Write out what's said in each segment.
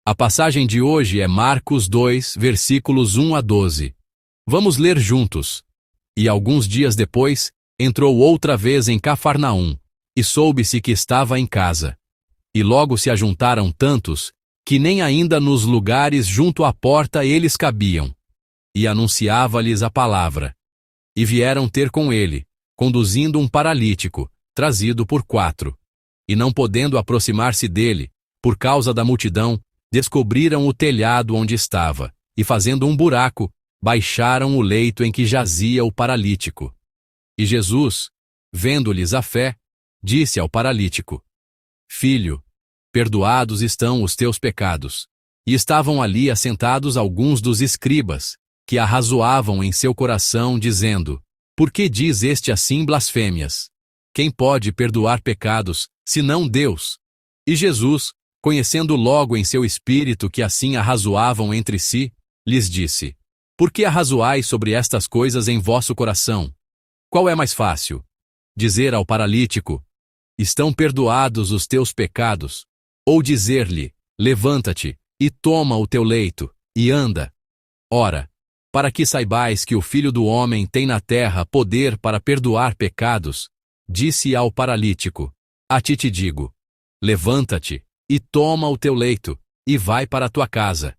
A passagem de hoje é Marcos 2, versículos 1 a 12. Vamos ler juntos. E alguns dias depois, entrou outra vez em Cafarnaum, e soube-se que estava em casa. E logo se ajuntaram tantos, que nem ainda nos lugares junto à porta eles cabiam. E anunciava-lhes a palavra. E vieram ter com ele, conduzindo um paralítico, trazido por 4. E não podendo aproximar-se dele, por causa da multidão, descobriram o telhado onde estava, e fazendo um buraco, baixaram o leito em que jazia o paralítico. E Jesus, vendo-lhes a fé, disse ao paralítico: Filho, perdoados estão os teus pecados. E estavam ali assentados alguns dos escribas, que arrazoavam em seu coração, dizendo: Por que diz este assim blasfêmias? Quem pode perdoar pecados, senão Deus? E Jesus, conhecendo logo em seu espírito que assim arrazoavam entre si, lhes disse: Por que arrazoais sobre estas coisas em vosso coração? Qual é mais fácil? Dizer ao paralítico: Estão perdoados os teus pecados? Ou dizer-lhe: Levanta-te, e toma o teu leito, e anda? Ora, para que saibais que o Filho do Homem tem na terra poder para perdoar pecados, disse ao paralítico: A ti te digo, levanta-te, e toma o teu leito, e vai para a tua casa.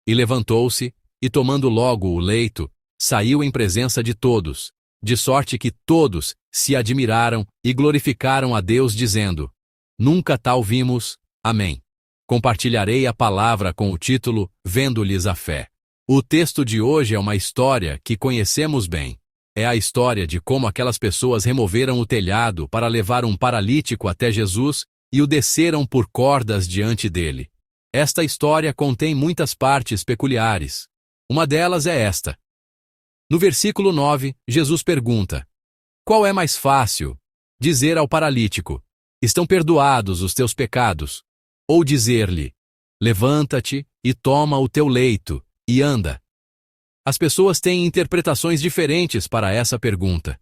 E levantou-se, e tomando logo o leito, saiu em presença de todos, de sorte que todos se admiraram e glorificaram a Deus, dizendo: Nunca tal vimos. Amém. Compartilharei a palavra com o título Vendo-lhes a fé. O texto de hoje é uma história que conhecemos bem. É a história de como aquelas pessoas removeram o telhado para levar um paralítico até Jesus e o desceram por cordas diante dele. Esta história contém muitas partes peculiares. Uma delas é esta. No versículo 9, Jesus pergunta: Qual é mais fácil? Dizer ao paralítico: Estão perdoados os teus pecados? Ou dizer-lhe: Levanta-te e toma o teu leito, e anda? As pessoas têm interpretações diferentes para essa pergunta.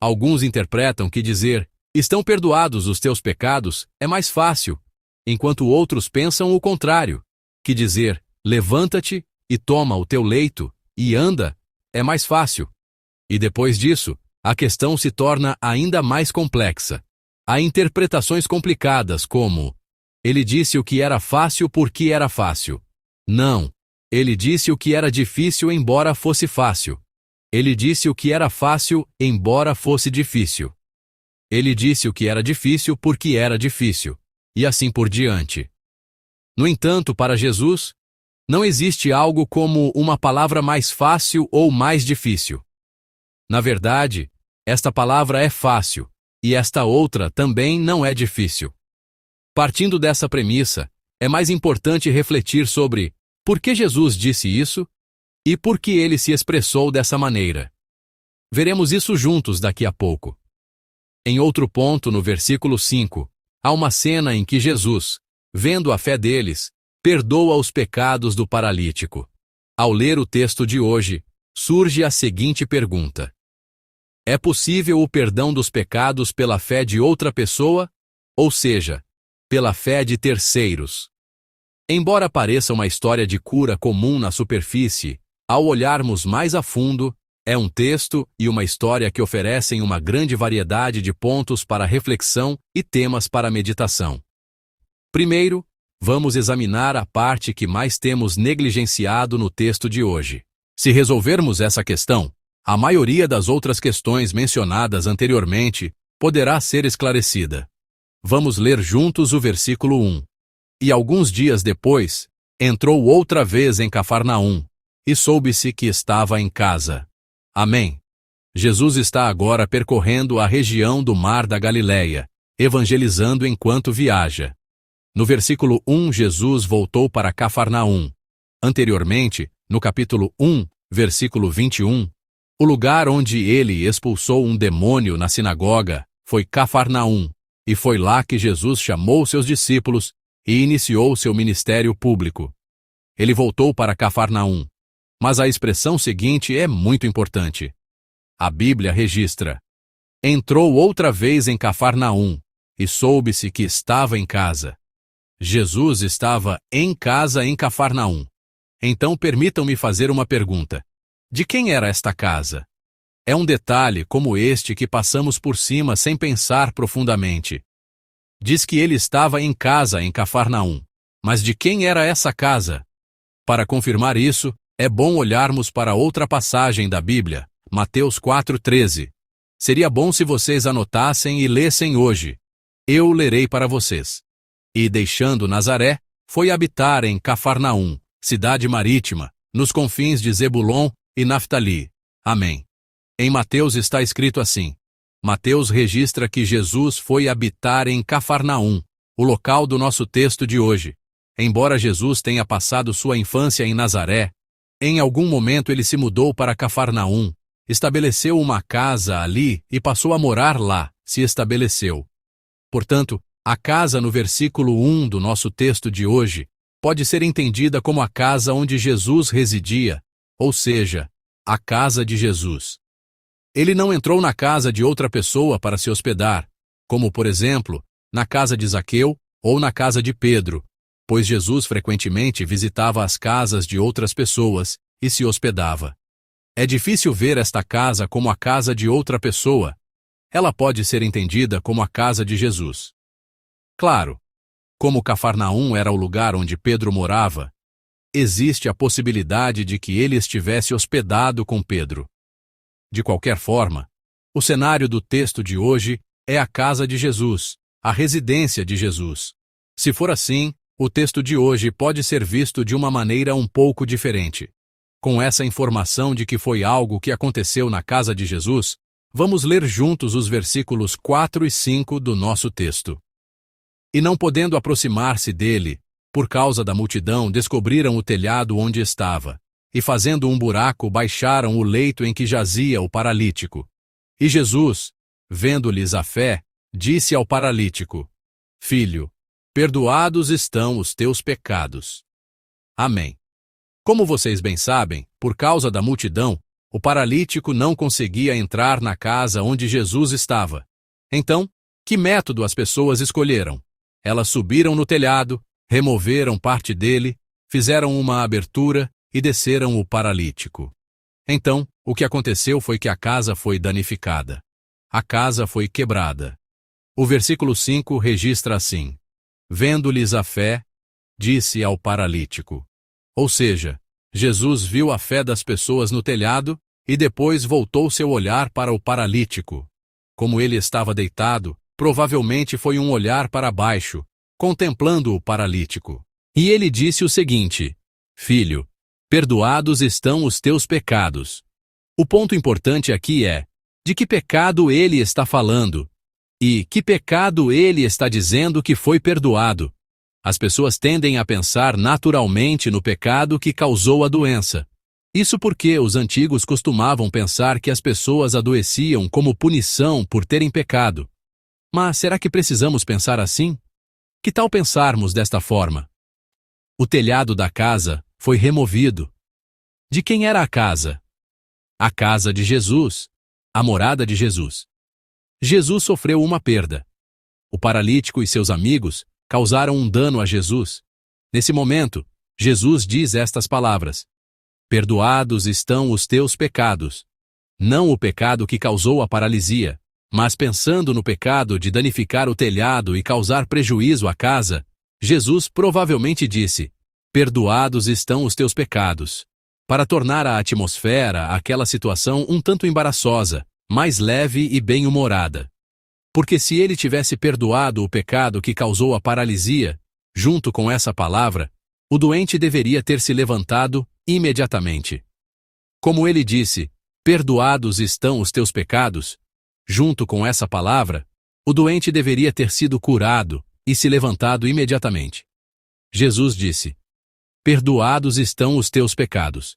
Alguns interpretam que dizer: Estão perdoados os teus pecados é mais fácil, enquanto outros pensam o contrário, que dizer: Levanta-te e toma o teu leito, e anda, é mais fácil. E depois disso, a questão se torna ainda mais complexa. Há interpretações complicadas como: Ele disse o que era fácil porque era fácil. Não. Ele disse o que era difícil embora fosse fácil. Ele disse o que era fácil embora fosse difícil. Ele disse o que era difícil porque era difícil. E assim por diante. No entanto, para Jesus, não existe algo como uma palavra mais fácil ou mais difícil. Na verdade, esta palavra é fácil, e esta outra também não é difícil. Partindo dessa premissa, é mais importante refletir sobre por que Jesus disse isso e por que ele se expressou dessa maneira. Veremos isso juntos daqui a pouco. Em outro ponto, no versículo 5, há uma cena em que Jesus, vendo a fé deles, perdoa os pecados do paralítico. Ao ler o texto de hoje, surge a seguinte pergunta: É possível o perdão dos pecados pela fé de outra pessoa? Ou seja, pela fé de terceiros? Embora pareça uma história de cura comum na superfície, ao olharmos mais a fundo, é um texto e uma história que oferecem uma grande variedade de pontos para reflexão e temas para meditação. Primeiro, vamos examinar a parte que mais temos negligenciado no texto de hoje. Se resolvermos essa questão, a maioria das outras questões mencionadas anteriormente poderá ser esclarecida. Vamos ler juntos o versículo 1. E alguns dias depois, entrou outra vez em Cafarnaum, e soube-se que estava em casa. Amém. Jesus está agora percorrendo a região do Mar da Galileia, evangelizando enquanto viaja. No versículo 1, Jesus voltou para Cafarnaum. Anteriormente, no capítulo 1, versículo 21, o lugar onde ele expulsou um demônio na sinagoga foi Cafarnaum, e foi lá que Jesus chamou seus discípulos e iniciou seu ministério público. Ele voltou para Cafarnaum, mas a expressão seguinte é muito importante. A Bíblia registra: entrou outra vez em Cafarnaum, e soube-se que estava em casa. Jesus estava em casa em Cafarnaum. Então permitam-me fazer uma pergunta. De quem era esta casa? É um detalhe como este que passamos por cima sem pensar profundamente. Diz que ele estava em casa em Cafarnaum. Mas de quem era essa casa? Para confirmar isso, é bom olharmos para outra passagem da Bíblia, Mateus 4,13. Seria bom se vocês anotassem e lessem hoje. Eu lerei para vocês. E deixando Nazaré, foi habitar em Cafarnaum, cidade marítima, nos confins de Zebulon e Naftali. Amém. Em Mateus está escrito assim. Mateus registra que Jesus foi habitar em Cafarnaum, o local do nosso texto de hoje. Embora Jesus tenha passado sua infância em Nazaré, em algum momento ele se mudou para Cafarnaum, estabeleceu uma casa ali e passou a morar lá, se estabeleceu. Portanto, a casa no versículo 1 do nosso texto de hoje pode ser entendida como a casa onde Jesus residia, ou seja, a casa de Jesus. Ele não entrou na casa de outra pessoa para se hospedar, como, por exemplo, na casa de Zaqueu ou na casa de Pedro, pois Jesus frequentemente visitava as casas de outras pessoas e se hospedava. É difícil ver esta casa como a casa de outra pessoa. Ela pode ser entendida como a casa de Jesus. Claro, como Cafarnaum era o lugar onde Pedro morava, existe a possibilidade de que ele estivesse hospedado com Pedro. De qualquer forma, o cenário do texto de hoje é a casa de Jesus, a residência de Jesus. Se for assim, o texto de hoje pode ser visto de uma maneira um pouco diferente. Com essa informação de que foi algo que aconteceu na casa de Jesus, vamos ler juntos os versículos 4 e 5 do nosso texto. E não podendo aproximar-se dele, por causa da multidão, descobriram o telhado onde estava, e fazendo um buraco, baixaram o leito em que jazia o paralítico. E Jesus, vendo-lhes a fé, disse ao paralítico: Filho, perdoados estão os teus pecados. Amém. Como vocês bem sabem, por causa da multidão, o paralítico não conseguia entrar na casa onde Jesus estava. Então, que método as pessoas escolheram? Elas subiram no telhado, removeram parte dele, fizeram uma abertura e desceram o paralítico. Então, o que aconteceu foi que a casa foi danificada. A casa foi quebrada. O versículo 5 registra assim: Vendo-lhes a fé, disse ao paralítico. Ou seja, Jesus viu a fé das pessoas no telhado e depois voltou seu olhar para o paralítico. Como ele estava deitado, provavelmente foi um olhar para baixo, contemplando o paralítico. E ele disse o seguinte: Filho, perdoados estão os teus pecados. O ponto importante aqui é: de que pecado ele está falando? E que pecado ele está dizendo que foi perdoado? As pessoas tendem a pensar naturalmente no pecado que causou a doença. Isso porque os antigos costumavam pensar que as pessoas adoeciam como punição por terem pecado. Mas será que precisamos pensar assim? Que tal pensarmos desta forma? O telhado da casa foi removido. De quem era a casa? A casa de Jesus, a morada de Jesus. Jesus sofreu uma perda. O paralítico e seus amigos causaram um dano a Jesus. Nesse momento, Jesus diz estas palavras: Perdoados estão os teus pecados. Não o pecado que causou a paralisia, mas pensando no pecado de danificar o telhado e causar prejuízo à casa, Jesus provavelmente disse: Perdoados estão os teus pecados, para tornar a atmosfera, aquela situação um tanto embaraçosa, mais leve e bem-humorada. Porque se ele tivesse perdoado o pecado que causou a paralisia, junto com essa palavra, o doente deveria ter se levantado imediatamente. Como ele disse, perdoados estão os teus pecados, junto com essa palavra, o doente deveria ter sido curado e se levantado imediatamente. Jesus disse: Perdoados estão os teus pecados.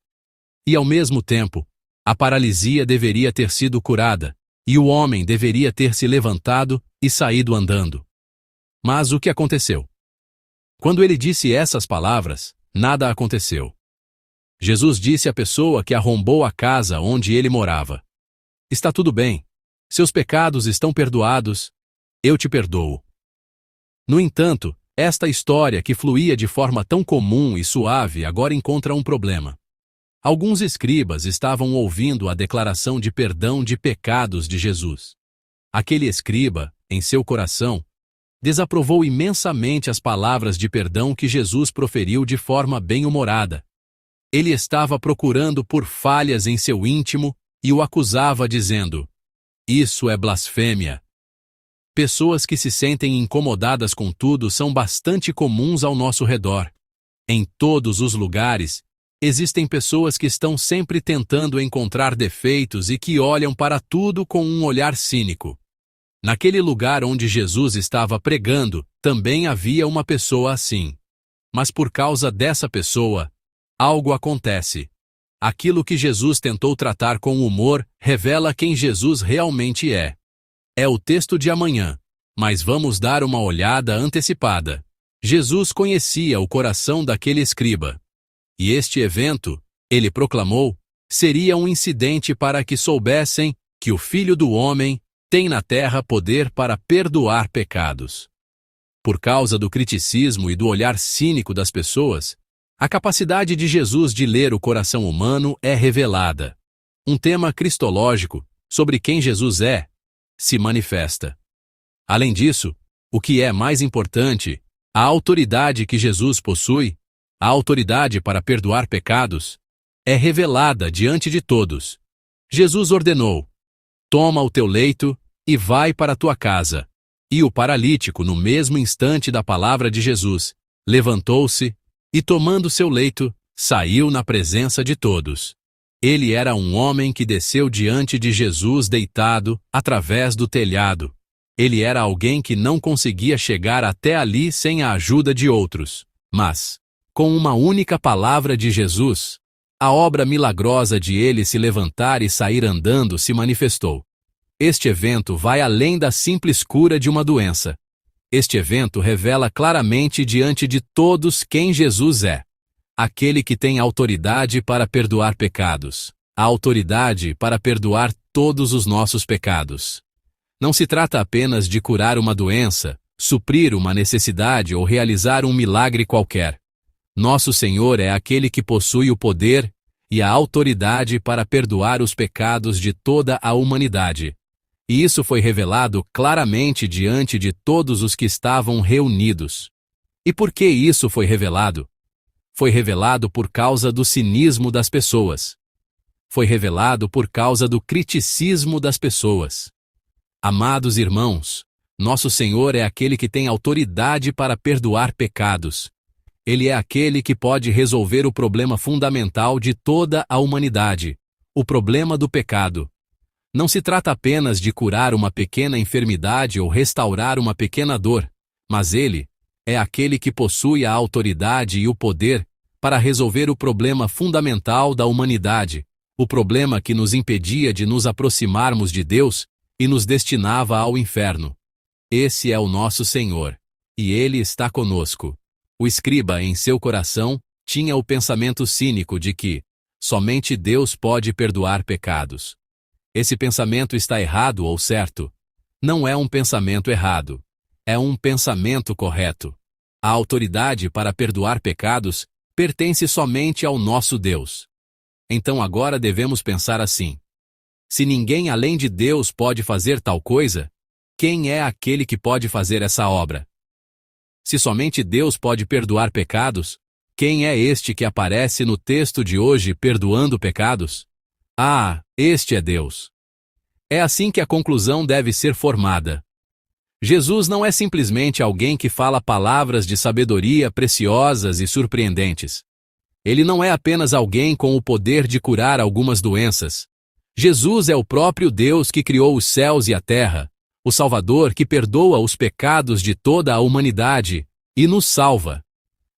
E ao mesmo tempo, a paralisia deveria ter sido curada, e o homem deveria ter se levantado e saído andando. Mas o que aconteceu? Quando ele disse essas palavras, nada aconteceu. Jesus disse à pessoa que arrombou a casa onde ele morava: Está tudo bem, seus pecados estão perdoados, eu te perdoo. No entanto, Esta história, que fluía de forma tão comum e suave, agora encontra um problema. Alguns escribas estavam ouvindo a declaração de perdão de pecados de Jesus. Aquele escriba, em seu coração, desaprovou imensamente as palavras de perdão que Jesus proferiu de forma bem-humorada. Ele estava procurando por falhas em seu íntimo e o acusava dizendo: "Isso é blasfêmia." Pessoas que se sentem incomodadas com tudo são bastante comuns ao nosso redor. Em todos os lugares, existem pessoas que estão sempre tentando encontrar defeitos e que olham para tudo com um olhar cínico. Naquele lugar onde Jesus estava pregando, também havia uma pessoa assim. Mas por causa dessa pessoa, algo acontece. Aquilo que Jesus tentou tratar com humor revela quem Jesus realmente é. É o texto de amanhã, mas vamos dar uma olhada antecipada. Jesus conhecia o coração daquele escriba. E este evento, ele proclamou, seria um incidente para que soubessem que o Filho do Homem tem na terra poder para perdoar pecados. Por causa do criticismo e do olhar cínico das pessoas, a capacidade de Jesus de ler o coração humano é revelada. Um tema cristológico, sobre quem Jesus é, se manifesta. Além disso, o que é mais importante, a autoridade que Jesus possui, a autoridade para perdoar pecados, é revelada diante de todos. Jesus ordenou: "Toma o teu leito e vai para a tua casa." E o paralítico, no mesmo instante da palavra de Jesus, levantou-se e, tomando seu leito, saiu na presença de todos. Ele era um homem que desceu diante de Jesus deitado, através do telhado. Ele era alguém que não conseguia chegar até ali sem a ajuda de outros. Mas, com uma única palavra de Jesus, a obra milagrosa de ele se levantar e sair andando se manifestou. Este evento vai além da simples cura de uma doença. Este evento revela claramente diante de todos quem Jesus é. Aquele que tem autoridade para perdoar pecados. A autoridade para perdoar todos os nossos pecados. Não se trata apenas de curar uma doença, suprir uma necessidade ou realizar um milagre qualquer. Nosso Senhor é aquele que possui o poder e a autoridade para perdoar os pecados de toda a humanidade. E isso foi revelado claramente diante de todos os que estavam reunidos. E por que isso foi revelado? Foi revelado por causa do cinismo das pessoas. Foi revelado por causa do criticismo das pessoas. Amados irmãos, nosso Senhor é aquele que tem autoridade para perdoar pecados. Ele é aquele que pode resolver o problema fundamental de toda a humanidade, o problema do pecado. Não se trata apenas de curar uma pequena enfermidade ou restaurar uma pequena dor, mas ele é aquele que possui a autoridade e o poder para resolver o problema fundamental da humanidade, o problema que nos impedia de nos aproximarmos de Deus e nos destinava ao inferno. Esse é o nosso Senhor, e Ele está conosco. O escriba, em seu coração, tinha o pensamento cínico de que somente Deus pode perdoar pecados. Esse pensamento está errado ou certo? Não é um pensamento errado. É um pensamento correto. A autoridade para perdoar pecados pertence somente ao nosso Deus. Então agora devemos pensar assim: se ninguém além de Deus pode fazer tal coisa, quem é aquele que pode fazer essa obra? Se somente Deus pode perdoar pecados, quem é este que aparece no texto de hoje perdoando pecados? Ah, este é Deus. É assim que a conclusão deve ser formada. Jesus não é simplesmente alguém que fala palavras de sabedoria preciosas e surpreendentes. Ele não é apenas alguém com o poder de curar algumas doenças. Jesus é o próprio Deus que criou os céus e a terra, o Salvador que perdoa os pecados de toda a humanidade e nos salva.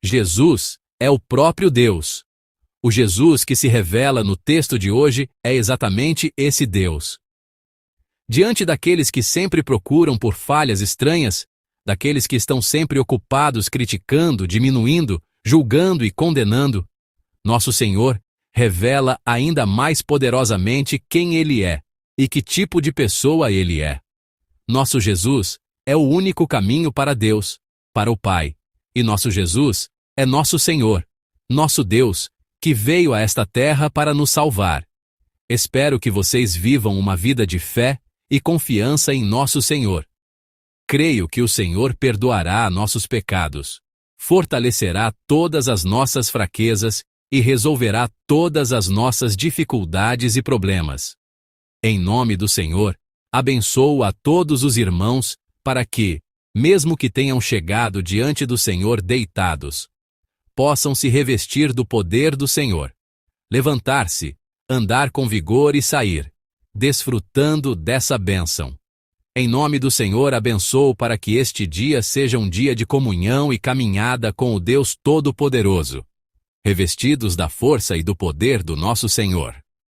Jesus é o próprio Deus. O Jesus que se revela no texto de hoje é exatamente esse Deus. Diante daqueles que sempre procuram por falhas estranhas, daqueles que estão sempre ocupados criticando, diminuindo, julgando e condenando, nosso Senhor revela ainda mais poderosamente quem Ele é e que tipo de pessoa Ele é. Nosso Jesus é o único caminho para Deus, para o Pai, e nosso Jesus é nosso Senhor, nosso Deus, que veio a esta terra para nos salvar. Espero que vocês vivam uma vida de fé e confiança em nosso Senhor. Creio que o Senhor perdoará nossos pecados, fortalecerá todas as nossas fraquezas e resolverá todas as nossas dificuldades e problemas. Em nome do Senhor, abençoo a todos os irmãos para que, mesmo que tenham chegado diante do Senhor deitados, possam se revestir do poder do Senhor, levantar-se, andar com vigor e sair, desfrutando dessa bênção. Em nome do Senhor, abençoo para que este dia seja um dia de comunhão e caminhada com o Deus Todo-Poderoso, revestidos da força e do poder do nosso Senhor.